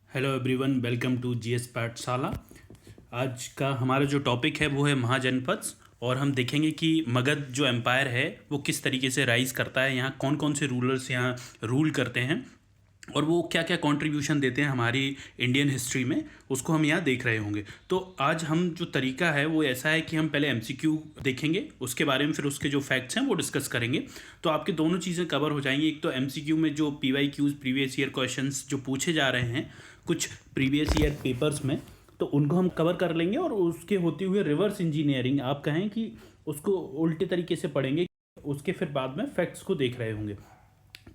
Hello everyone, welcome to GS Pathshala. आज का हमारा जो टॉपिक है वो है महाजनपद। और हम देखेंगे कि मगध जो एम्पायर है वो किस तरीके से राइज करता है, यहाँ कौन कौन से रूलर्स यहाँ रूल करते हैं और वो क्या क्या कंट्रीब्यूशन देते हैं हमारी इंडियन हिस्ट्री में, उसको हम यहाँ देख रहे होंगे। तो आज हम जो तरीका है वो ऐसा है कि हम पहले एमसीक्यू देखेंगे, उसके बारे में फिर उसके जो फैक्ट्स हैं वो डिस्कस करेंगे। तो आपके दोनों चीज़ें कवर हो जाएंगी। एक तो एमसीक्यू में जो पीवाईक्यूज प्रीवियस ईयर क्वेश्चंस जो पूछे जा रहे हैं कुछ प्रीवियस ईयर पेपर्स में, तो उनको हम कवर कर लेंगे। और उसके होते हुए रिवर्स इंजीनियरिंग आप कहें कि उसको उल्टे तरीके से पढ़ेंगे, उसके फिर बाद में फैक्ट्स को देख रहे होंगे।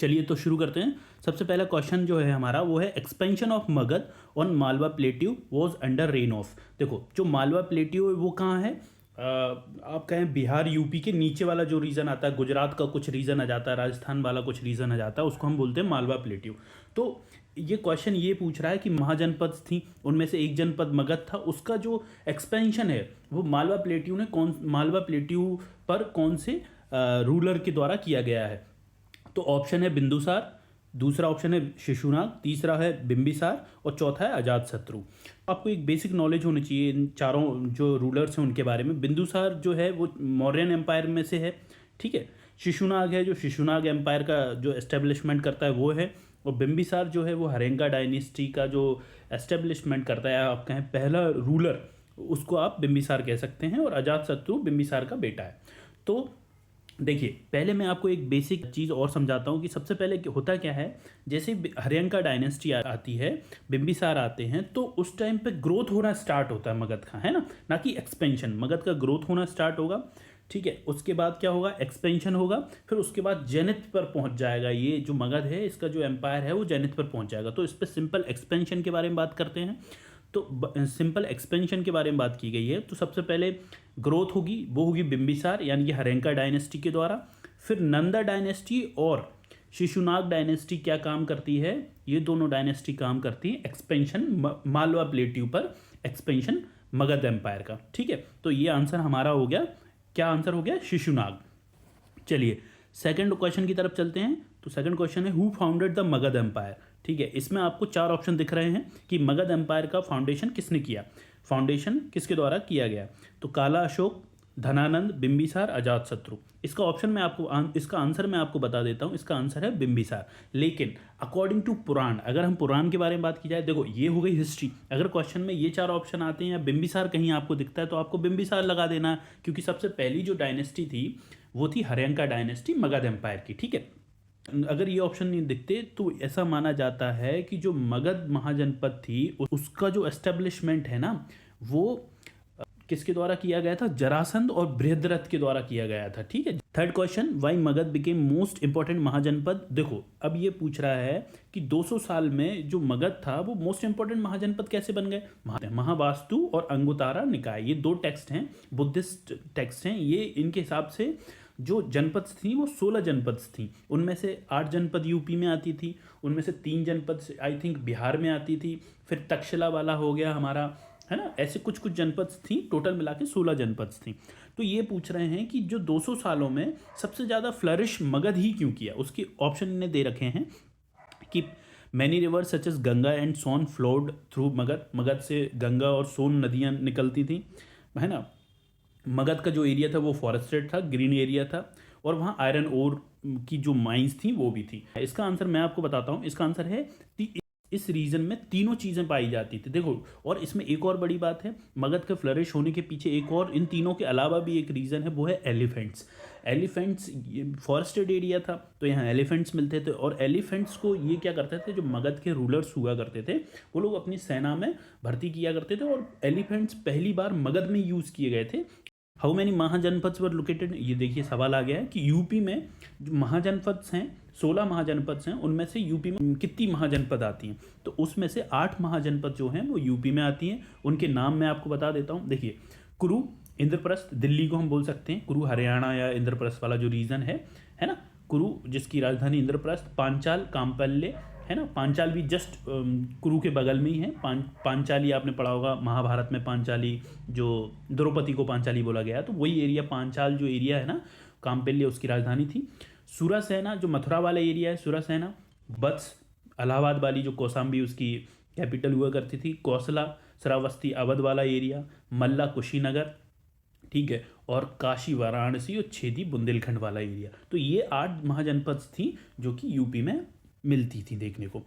चलिए तो शुरू करते हैं। सबसे पहला क्वेश्चन जो है हमारा वो है expansion of Magadh on Malwa plateau was under rain of. देखो जो मालवा प्लेट्यू है वो कहाँ है, आप कहें बिहार यूपी के नीचे वाला जो रीजन आता है, गुजरात का कुछ रीजन आ जाता है, राजस्थान वाला कुछ रीजन आ जाता है, उसको हम बोलते हैं मालवा प्लेट्यू। तो ये क्वेश्चन ये पूछ रहा है कि महाजनपद थी, उनमें से एक जनपद मगध था, उसका जो एक्सपेंशन है वो मालवा प्लेट्यू पर कौन से रूलर के द्वारा किया गया है। तो ऑप्शन है बिंदुसार, दूसरा ऑप्शन है शिशुनाग, तीसरा है बिंबिसार और चौथा है अजातशत्रु। आपको एक बेसिक नॉलेज होनी चाहिए इन चारों जो रूलर्स हैं उनके बारे में। बिंदुसार जो है वो मौर्यन एम्पायर में से है, ठीक है। शिशुनाग है जो शिशुनाग एम्पायर का जो एस्टेब्लिशमेंट करता है वो है। और बिंबिसार जो है वो हरेंगा डायनेस्टी का जो एस्टेब्लिशमेंट करता है, आप कहें पहला रूलर, उसको आप बिंबिसार कह सकते हैं। और अजातशत्रु बिंबिसार का बेटा है। तो देखिए पहले मैं आपको एक बेसिक चीज़ और समझाता हूँ कि सबसे पहले होता क्या है। जैसे हर्यंका डायनेस्टी आती है, बिंबिसार आते हैं, तो उस टाइम पे ग्रोथ होना स्टार्ट होता है मगध का, है ना कि एक्सपेंशन। मगध का ग्रोथ होना स्टार्ट होगा, ठीक है। उसके बाद क्या होगा, एक्सपेंशन होगा, फिर उसके बाद जेनिथ पर पहुंच जाएगा। ये जो मगध है इसका जो एम्पायर है वो जेनिथ पर पहुंच जाएगा। तो इस पर सिंपल एक्सपेंशन के बारे में बात करते हैं। तो सिंपल एक्सपेंशन के बारे में बात की गई है। तो सबसे पहले ग्रोथ होगी, वो होगी बिंबिसार यानी कि हरेंका डायनेस्टी के द्वारा। फिर नंदा डायनेस्टी और शिशुनाग डायनेस्टी क्या काम करती है, ये दोनों डायनेस्टी काम करती है एक्सपेंशन मालवा प्लेट्यू पर, एक्सपेंशन मगध एम्पायर का, ठीक है। तो ये आंसर हमारा हो गया, क्या आंसर हो गया, शिशुनाग। चलिए सेकंड क्वेश्चन की तरफ चलते हैं। तो सेकंड क्वेश्चन है who founded the Magadh empire, ठीक है। इसमें आपको चार ऑप्शन दिख रहे हैं कि मगध एम्पायर का फाउंडेशन किसने किया, फाउंडेशन किसके द्वारा किया गया। तो काला अशोक, धनानंद, बिंबिसार, अजातशत्रु। इसका ऑप्शन मैं आपको इसका आंसर मैं आपको बता देता हूँ। इसका आंसर है बिंबिसार। लेकिन अकॉर्डिंग टू पुराण, अगर हम पुराण के बारे में बात की जाए, देखो ये हो गई हिस्ट्री। अगर क्वेश्चन में ये चार ऑप्शन आते हैं या बिंबिसार कहीं आपको दिखता है तो आपको बिंबिसार लगा देना, क्योंकि सबसे पहली जो डायनेस्टी थी वो थी हर्यंका डायनेस्टी मगध एम्पायर की, ठीक है। अगर ये ऑप्शन नहीं दिखते तो ऐसा माना जाता है कि जो मगध महाजनपद थी उसका जो एस्टेब्लिशमेंट है ना वो किसके द्वारा किया गया था, जरासंध और बृहद्रथ के द्वारा किया गया था, ठीक है। Third question, why Magadha became most important mahajanapada. देखो अब ये पूछ रहा है कि 200 साल में जो मगध था वो मोस्ट इंपॉर्टेंट महाजनपद कैसे बन गए। महावास्तु और अंगुतारा निकाय, ये दो टेक्स्ट हैं, बुद्धिस्ट टेक्स्ट हैं ये। इनके हिसाब से जो जनपद थी वो 16 जनपद थी। उनमें से 8 जनपद यूपी में आती थी, उनमें से 3 जनपद आई थिंक बिहार में आती थी, फिर तक्षशिला वाला हो गया हमारा, है ना। ऐसे कुछ कुछ जनपद थी, टोटल मिला के 16 जनपद थी। तो ये पूछ रहे हैं कि जो 200 सालों में सबसे ज़्यादा फ्लरिश मगध ही क्यों किया। उसके ऑप्शन इन्हें दे रखे हैं कि many rivers such as Ganga and Son flowed through Magadh, Magadh से गंगा और सोन नदियाँ निकलती थी, है ना। मगध का जो एरिया था वो फॉरेस्टेड था, ग्रीन एरिया था, और वहाँ आयरन ओर की जो माइंस थी वो भी थी। इसका आंसर मैं आपको बताता हूँ। इसका आंसर है इस रीजन में तीनों चीज़ें पाई जाती थी, देखो। और इसमें एक और बड़ी बात है, मगध के फ्लरिश होने के पीछे एक और, इन तीनों के अलावा भी एक रीज़न है, वो है एलिफेंट्स। एलिफेंट्स, फॉरेस्टेड एरिया था तो यहाँ एलिफेंट्स मिलते थे। और एलिफेंट्स को ये क्या करते थे, जो मगध के रूलर्स हुआ करते थे वो लोग अपनी सेना में भर्ती किया करते थे। और एलिफेंट्स पहली बार मगध में यूज़ किए गए थे। हाउ मैनी महाजनपद वर लोकेटेड, ये देखिए सवाल आ गया है कि यूपी में जो महाजनपद हैं, 16 महाजनपद हैं, उनमें से यूपी में कितनी महाजनपद आती हैं। तो उसमें से 8 महाजनपद जो हैं वो यूपी में आती हैं। उनके नाम मैं आपको बता देता हूँ। देखिए कुरु, इंद्रप्रस्थ, दिल्ली को हम बोल सकते हैं कुरु, हरियाणा या इंद्रप्रस्थ वाला जो रीजन है ना। कुरु जिसकी राजधानी इंद्रप्रस्थ, पांचाल, काम्पल्य, है ना। पांचाल भी जस्ट कुरु के बगल में ही है। पांचाली आपने पढ़ा होगा महाभारत में, पांचाली जो द्रौपदी को पांचाली बोला गया, तो वही एरिया पांचाल जो एरिया है ना, काम्पेल्य उसकी राजधानी थी। सुरासेना जो मथुरा वाला एरिया है, सुरासेना, बत्स इलाहाबाद वाली जो कौसाम्बी उसकी कैपिटल हुआ करती थी, कौशला श्रावस्ती अवध वाला एरिया, मल्ला कुशीनगर, ठीक है, और काशी वाराणसी और छेदी बुंदेलखंड वाला एरिया। तो ये 8 महाजनपद थी जो कि यूपी में मिलती थी देखने को,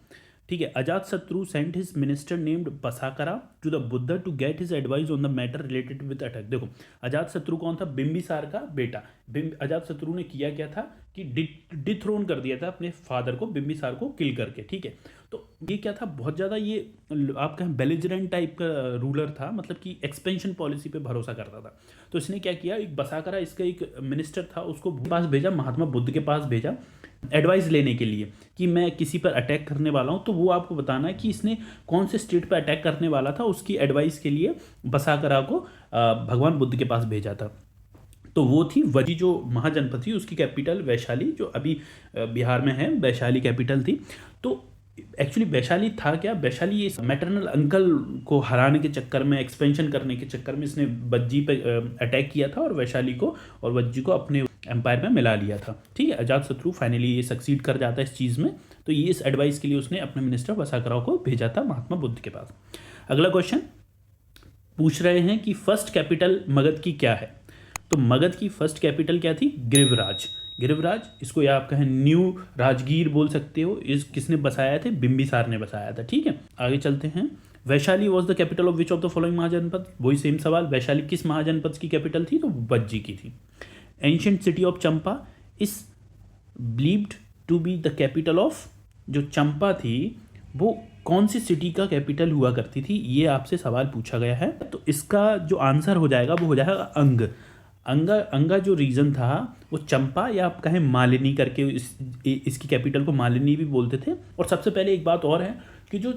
ठीक है। Ajatashatru sent his minister named Vassakara to the Buddha to get his advice on the matter related with attack. देखो अजात शत्रु कौन था? बिंबिसार का बेटा। अजात शत्रु ने किया क्या था कि डिथ्रोन कर दिया था अपने फादर को, बिंबिसार को किल करके, ठीक है। तो ये क्या था, बहुत ज़्यादा ये आप कहें बेलिजरेंट टाइप का रूलर था, मतलब कि एक्सपेंशन पॉलिसी पे भरोसा करता था। तो इसने क्या किया, एक बसाकरा इसका एक मिनिस्टर था, उसको पास भेजा, महात्मा बुद्ध के पास भेजा एडवाइस लेने के लिए कि मैं किसी पर अटैक करने वाला हूँ, तो वो आपको बताना है कि इसने कौन से स्टेट पर अटैक करने वाला था, उसकी एडवाइस के लिए बसाकरा को भगवान बुद्ध के पास भेजा था। तो वो थी वजी, जो महाजनपद थी उसकी कैपिटल वैशाली, जो अभी बिहार में है, वैशाली कैपिटल थी। तो एक्चुअली वैशाली था क्या, वैशाली ये मैटरनल अंकल को हराने के चक्कर में, एक्सपेंशन करने के चक्कर में इसने वज्जी पे अटैक किया था और वैशाली को और वज्जी को अपने एम्पायर में मिला लिया था, ठीक है। अजात शत्रु फाइनली ये सक्सीड कर जाता है इस चीज़ में। तो ये इस एडवाइस के लिए उसने अपने मिनिस्टर बसाकराव को भेजा था महात्मा बुद्ध के पास। अगला क्वेश्चन पूछ रहे हैं कि फर्स्ट कैपिटल मगध की क्या है। तो मगध की फर्स्ट कैपिटल क्या थी? गिरिवराज। गिरिवराज, इसको या आप कहें न्यू राजगीर बोल सकते हो। इस किसने बसाया थे? बिंबिसार ने बसाया था, ठीक है। आगे चलते हैं। Vaishali was the capital of which of the following mahajanapada? वही सेम सवाल, वैशाली किस महाजनपद की कैपिटल थी? तो वज्जी की थी। Ancient city of Champa is believed to be the capital of, जो चंपा थी वो कौन सी सिटी का कैपिटल हुआ करती थी, ये आपसे सवाल पूछा गया है। तो इसका जो आंसर हो जाएगा वो हो जाएगा अंग। अंगा जो रीजन था वो चंपा या आप कहें मालिनी करके, इसकी कैपिटल को मालिनी भी बोलते थे। और सबसे पहले एक बात और है कि जो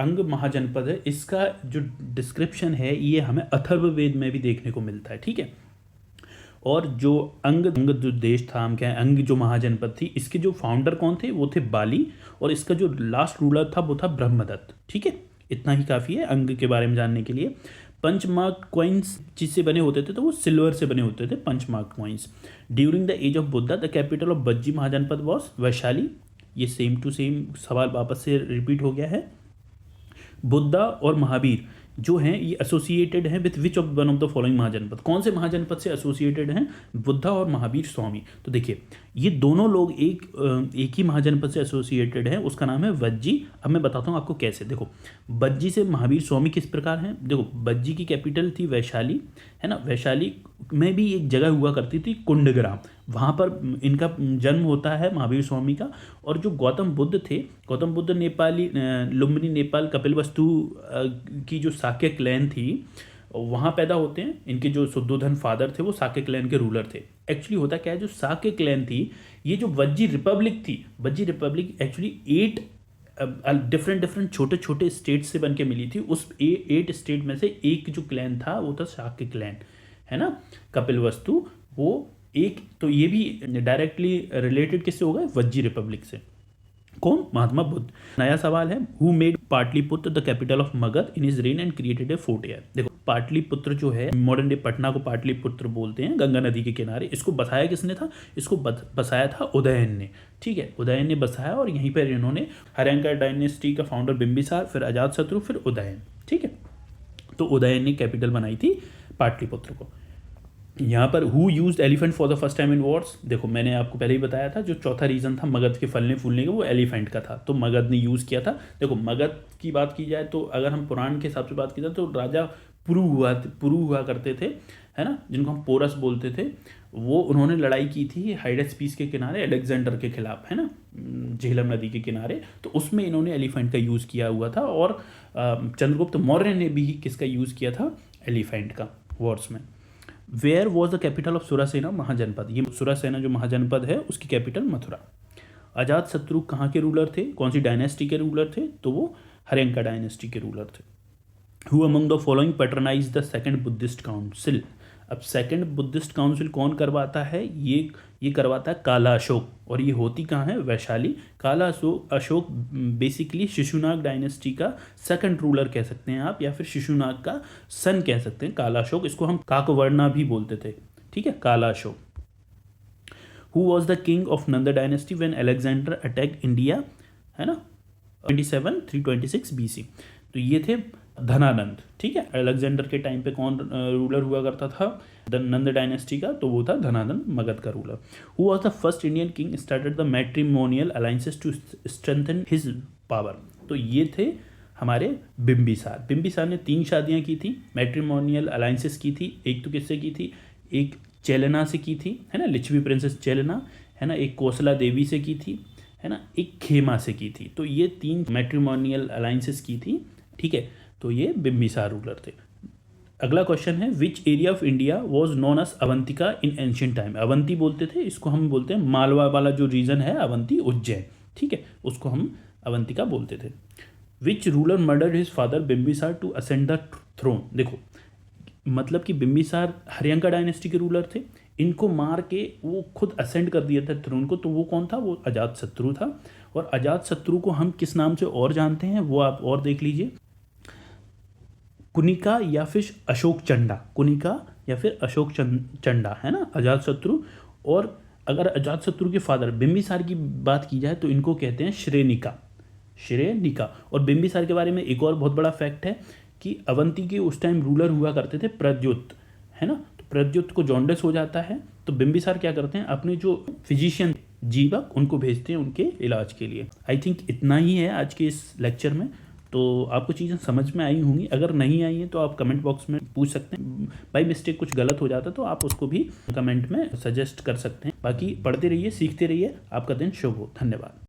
अंग महाजनपद है इसका जो डिस्क्रिप्शन है ये हमें अथर्ववेद में भी देखने को मिलता है, ठीक है। और जो अंग जो देश था, हम कहें अंग जो महाजनपद थी, इसके जो फाउंडर कौन थे? वो थे बाली, और इसका जो लास्ट रूलर था वो था ब्रह्मदत्त, ठीक है। इतना ही काफ़ी है अंग के बारे में जानने के लिए। पंचमार्क कॉइन्स जिससे बने होते थे तो वो सिल्वर से बने होते थे, punch mark coins. During the age of Buddha the capital of Vajji mahajanapada was Vaishali. ये सेम टू सेम सवाल वापस से रिपीट हो गया है। बुद्धा और महावीर जो हैं ये एसोसिएटेड हैं with which of one of the following mahajanapada? कौन से महाजनपद से एसोसिएटेड हैं बुद्धा और महावीर स्वामी? तो देखिए ये दोनों लोग एक ही महाजनपद से एसोसिएटेड हैं, उसका नाम है वज्जी। अब मैं बताता हूँ आपको कैसे। देखो वज्जी से महावीर स्वामी किस प्रकार हैं। देखो वज्जी की कैपिटल थी वैशाली, है ना। वैशाली में भी एक जगह हुआ करती थी कुंडग्राम, वहाँ पर इनका जन्म होता है महावीर स्वामी का। और जो गौतम बुद्ध थे, गौतम बुद्ध नेपाली लुम्बिनी नेपाल कपिलवस्तु की जो साक्य क्लैन थी वहाँ पैदा होते हैं। इनके जो शुद्धोधन फादर थे वो साक्य क्लैन के रूलर थे। एक्चुअली होता क्या है, जो साक्य क्लैन थी, ये जो वज्जी रिपब्लिक थी, वज्जी रिपब्लिक एक्चुअली 8 डिफरेंट छोटे छोटे स्टेट से बन के मिली थी। उस 8 स्टेट में से एक जो क्लैन था वो था शाक्य क्लैन, है ना। कपिलवस्तु वो एक, तो ये भी डायरेक्टली रिलेटेड किससे होगा? वज्जी रिपब्लिक से। कौन? महात्मा बुद्ध। नया सवाल है, who made Pataliputra the capital of Magadh in his rain and created a fort here? देखो पाटलिपुत्र जो है, मॉडर्न डे पटना को पाटलिपुत्र बोलते हैं, गंगा नदी के किनारे। इसको बसाया किसने था? इसको बसाया था उदयन ने, ठीक है। उदयन ने बसाया और यहीं पर इन्होंने हर्यंका डायनेस्टी का फाउंडर बिंबिसार, फिर अजातशत्रु, फिर उदयन, ठीक है। तो उदयन ने कैपिटल बनाई थी पाटलिपुत्र को। यहाँ पर who used elephant for the first time in Wars? देखो मैंने आपको पहले ही बताया था, जो चौथा रीज़न था मगध के फलने फूलने का वो एलिफेंट का था, तो मगध ने यूज़ किया था। देखो मगध की बात की जाए तो अगर हम पुराण के हिसाब से बात की जाए तो राजा पुरु हुआ करते थे, है ना, जिनको हम पोरस बोलते थे। वो उन्होंने लड़ाई की थी हाइडेस्पीस के किनारे एलेक्जेंडर के खिलाफ, है ना, झेलम नदी के किनारे। तो उसमें इन्होंने एलिफेंट का यूज़ किया हुआ था। और चंद्रगुप्त मौर्य ने भी किसका यूज़ किया था? एलिफेंट का वॉर्स में। Where was the capital of Surasena mahajanapada? ये सुरासेना जो महाजनपद है उसकी कैपिटल मथुरा। अजात शत्रु कहाँ के रूलर थे? कौन सी डायनेस्टी के रूलर थे? तो वो हर्यंका डायनेस्टी के रूलर थे। Who among the following patronise the second Buddhist council? अब सेकंड बुद्धिस्ट काउंसिल कौन करवाता है? ये करवाता है काला अशोक। और ये होती कहाँ है? वैशाली। काला अशोक बेसिकली शिशुनाग डायनेस्टी का सेकंड रूलर कह सकते हैं आप, या फिर शिशुनाग का सन कह सकते हैं काला अशोक। इसको हम काकवर्णा भी बोलते थे, ठीक है, काला Ashok. Who was the king of Nanda dynasty when Alexander attack India? है ना, 326 BC। तो ये थे धनानंद, ठीक है। अलेक्जेंडर के टाइम पे कौन रूलर हुआ करता था नंद डायनेस्टी का, तो वो था धनानंद मगध का ruler. Who was the first Indian king started the matrimonial alliances to strengthen his power. तो ये थे हमारे बिम्बिसार। बिम्बिसार ने 3 शादियाँ की थी, मैट्रिमोनियल अलायंसेस की थी। एक तो किससे की थी, एक चेलना से की थी, है ना, लिच्छवी प्रिंसेस चेलना, है ना, एक कोसला देवी से की थी, है ना, एक खेमा से की थी। तो ये 3 मैट्रिमोनियल अलायंसेस की थी, ठीक है। तो ये बिम्बिसार रूलर थे। अगला क्वेश्चन है, which area of India was known as Avantika in ancient time. Avanti बोलते थे इसको, हम बोलते हैं मालवा वाला जो रीजन है अवंती उज्जैन, ठीक है, उसको हम अवंतिका बोलते थे। Which ruler murdered his father Bimbisara to ascend the throne. देखो मतलब कि बिम्बिसार हरियंका डायनेस्टी के रूलर थे, इनको मार के वो खुद असेंड कर दिया था थ्रोन को। तो वो कौन था, वो अजातशत्रु था। और अजातशत्रु को हम किस नाम से और जानते हैं वो आप और देख लीजिए, कुनिका या फिर अशोक चंडा, कुनिका या फिर अशोक चंडा, है ना, अजातशत्रु। और अगर अजातशत्रु के फादर बिम्बिसार की बात की जाए तो इनको कहते हैं श्रेनिका, श्रेनिका। और बिम्बिसार के बारे में एक और बहुत बड़ा फैक्ट है कि अवंती के उस टाइम रूलर हुआ करते थे प्रद्युत, है ना। तो प्रद्युत को जॉन्डिस हो जाता है, तो बिम्बिसार क्या करते हैं, अपने जो फिजिशियन जीवक उनको भेजते हैं उनके इलाज के लिए। आई थिंक इतना ही है आज के इस लेक्चर में। तो आपको चीज़ें समझ में आई होंगी, अगर नहीं आई हैं तो आप कमेंट बॉक्स में पूछ सकते हैं। बाई मिस्टेक कुछ गलत हो जाता तो आप उसको भी कमेंट में सजेस्ट कर सकते हैं। बाकी पढ़ते रहिए, सीखते रहिए। आपका दिन शुभ हो। धन्यवाद।